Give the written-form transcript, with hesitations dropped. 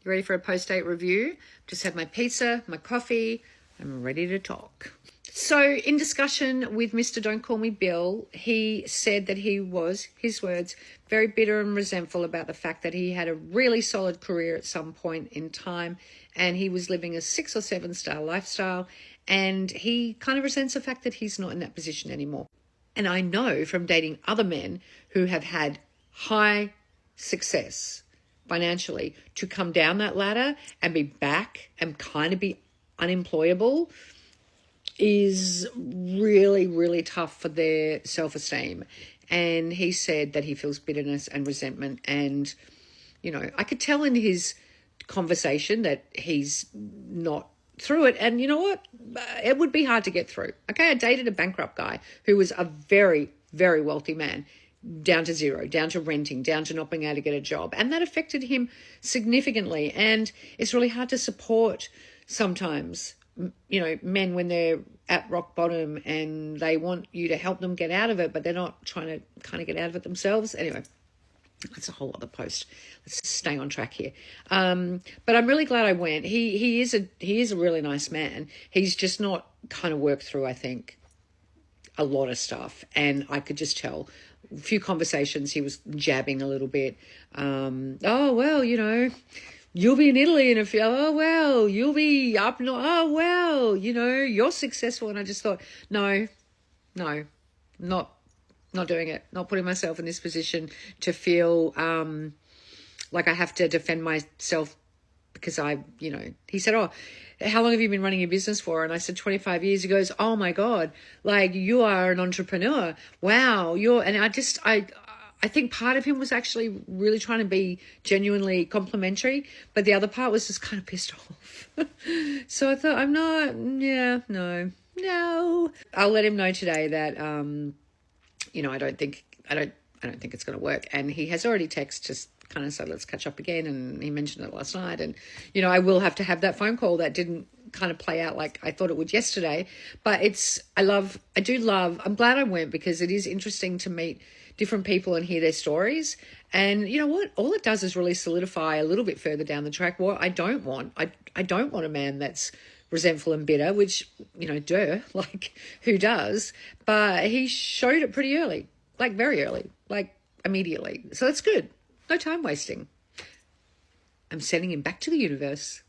You ready for a post-date review? Just had my pizza, my coffee. I'm ready to talk. So in discussion with Mr. Don't Call Me Bill, he said that he was, his words, very bitter and resentful about the fact that he had a really solid career at some point in time and he was living a 6 or 7 star lifestyle, and he kind of resents the fact that he's not in that position anymore. And I know from dating other men who have had high success financially to come down that ladder and be back and kind of be unemployable is really, really tough for their self-esteem. And he said that he feels bitterness and resentment. And, you know, I could tell in his conversation that he's not through it. And you know what? It would be hard to get through. Okay, I dated a bankrupt guy who was a very, very wealthy man, down to zero, down to renting, down to not being able to get a job. And that affected him significantly. And it's really hard to support sometimes, you know, men when they're at rock bottom and they want you to help them get out of it, but they're not trying to kind of get out of it themselves. Anyway, that's a whole other post. Let's stay on track here. But I'm really glad I went. He is a really nice man. He's just not kind of worked through, I think, a lot of stuff. And I could just tell a few conversations he was jabbing a little bit. Oh, well, you know, you'll be in Italy in a few, oh, well, you'll be up north, oh, well, you know, you're successful. And I just thought, no, not doing it, not putting myself in this position to feel like I have to defend myself because you know, he said, oh, how long have you been running your business for? And I said, 25 years. He goes, oh my God, like you are an entrepreneur. Wow. And I think part of him was actually really trying to be genuinely complimentary, but the other part was just kind of pissed off. So I thought, no. I'll let him know today that, you know, I don't think it's going to work. And he has already texted just kind of said, let's catch up again. And he mentioned it last night. And, you know, I will have to have that phone call that didn't kind of play out like I thought it would yesterday. But I'm glad I went because it is interesting to meet different people and hear their stories. And you know what? All it does is really solidify a little bit further down the track what I don't want. I don't want a man that's resentful and bitter, which, you know, like who does? But he showed it pretty early, like very early, like immediately. So that's good. No time wasting. I'm sending him back to the universe.